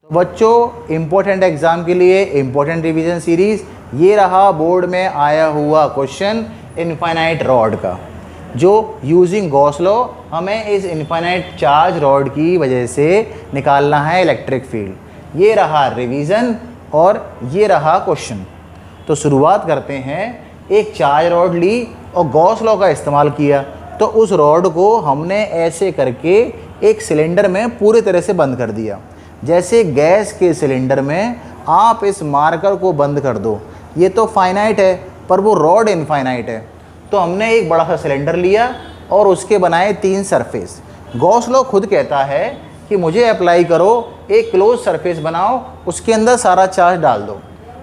तो बच्चों important exam के लिए इम्पोर्टेंट रिवीजन सीरीज़, ये रहा बोर्ड में आया हुआ क्वेश्चन इनफाइनाइट रॉड का, जो यूजिंग गॉस लॉ हमें इस इनफाइनाइट चार्ज रॉड की वजह से निकालना है इलेक्ट्रिक फील्ड। ये रहा रिवीजन और ये रहा क्वेश्चन। तो शुरुआत करते हैं। एक चार्ज रॉड ली और गॉस लॉ का इस्तेमाल किया, तो उस रॉड को हमने ऐसे करके एक सिलेंडर में पूरी तरह से बंद कर दिया। जैसे गैस के सिलेंडर में आप इस मार्कर को बंद कर दो, ये तो फाइनाइट है पर वो रॉड इनफाइनाइट है। तो हमने एक बड़ा सा सिलेंडर लिया और उसके बनाए 3 सरफेस। गॉस लॉ खुद कहता है कि मुझे अप्लाई करो, एक क्लोज सरफेस बनाओ, उसके अंदर सारा चार्ज डाल दो।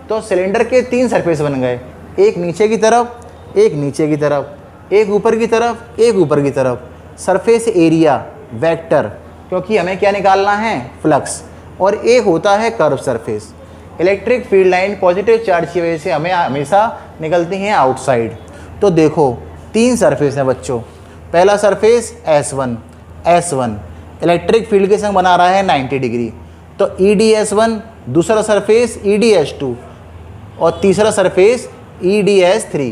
तो सिलेंडर के 3 सरफेस बन गए, एक नीचे की तरफ, एक नीचे की तरफ, एक ऊपर की तरफ, एक ऊपर की तरफ। सरफेस एरिया वेक्टर, क्योंकि हमें क्या निकालना है, फ्लक्स। और एक होता है curve surface. Electric field line positive charge की वजह से हमें हमेशा निकलती हैं आउटसाइड। तो देखो 3 सरफेस हैं बच्चों। पहला सरफेस S1 इलेक्ट्रिक फील्ड के संग बना रहा है 90 डिग्री, तो EDS1। दूसरा सरफेस EDS2 और तीसरा सरफेस EDS3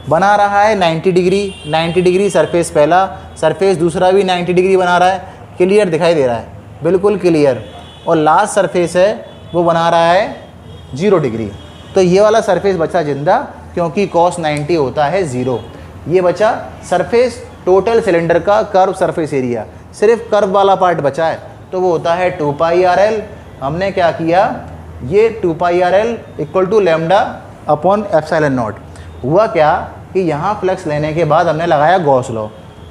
बना रहा है 90 डिग्री। 90 डिग्री सरफेस पहला, सरफेस दूसरा भी 90 डिग्री बना रहा है। क्लियर दिखाई दे रहा है, बिल्कुल क्लियर। और लास्ट सरफेस है वो बना रहा है 0 डिग्री। तो ये वाला सरफेस बचा जिंदा, क्योंकि cos 90 होता है 0। ये बचा सरफेस टोटल सिलेंडर का कर्व सरफेस एरिया, सिर्फ कर्व वाला पार्ट बचा है, तो वो होता है 2 पाई RL। हमने क्या किया, ये 2 pi RL equal to lambda upon epsilon naught. हुआ क्या कि यहाँ फ्लक्स लेने के बाद हमने लगाया Gauss law,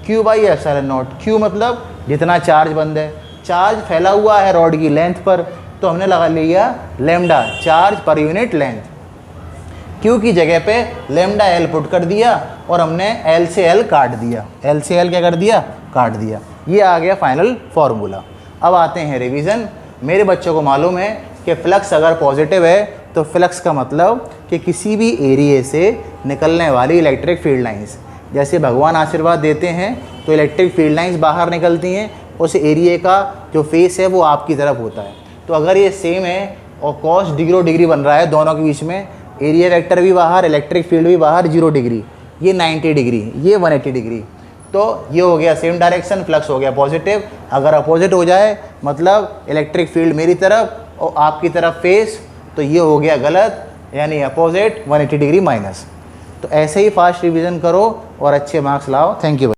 Q by epsilon not. Q मतलब जितना चार्ज बंद है, चार्ज फैला हुआ है रॉड की लेंथ पर, तो हमने लगा लिया lambda, charge per unit length. Q की जगह पे लैम्डा L पुट कर दिया और हमने L से L काट दिया। L से L क्या कर दिया, काट दिया। ये आ गया फाइनल फार्मूला। अब आते हैं रिवीजन। मेरे बच्चों को मालूम है कि फ्लक्स अगर पॉजिटिव है तो फ्लक्स का मतलब कि किसी भी एरिया से निकलने वाली इलेक्ट्रिक फील्ड लाइंस, जैसे भगवान आशीर्वाद देते हैं तो इलेक्ट्रिक फील्ड लाइंस बाहर निकलती हैं, उस एरिया का जो फेस है वो आपकी तरफ होता है। तो अगर ये सेम है और cos 0 डिग्री बन रहा है दोनों के बीच में, एरिया वेक्टर भी बाहर, इलेक्ट्रिक फील्ड भी बाहर 0 डिग्री, ये 90 डिग्री, ये 180 डिग्री, तो ये हो गया सेम डायरेक्शन, फ्लक्स हो गया पॉजिटिव। अगर अपोजिट हो जाए मतलब इलेक्ट्रिक फील्ड मेरी तरफ और आपकी तरफ फेस, तो ये हो गया गलत, यानी अपोजिट 180 डिग्री माइनस। तो ऐसे ही फास्ट रिवीजन करो और अच्छे मार्क्स लाओ। Thank you.